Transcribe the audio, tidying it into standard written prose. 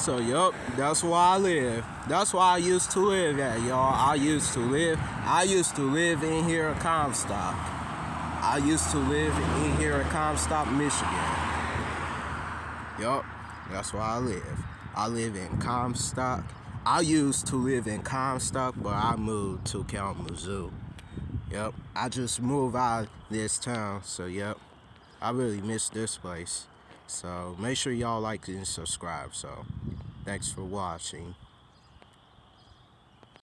So yup, that's where I live. That's where I used to live at, y'all. I used to live in here in Comstock. I used to live in here in Comstock, Michigan. Yup, that's where I live. I live in Comstock. I used to live in Comstock, but I moved to Kalamazoo. Yep, I just moved out of this town, so yep, I really miss this place. So make sure y'all like and subscribe. So thanks for watching.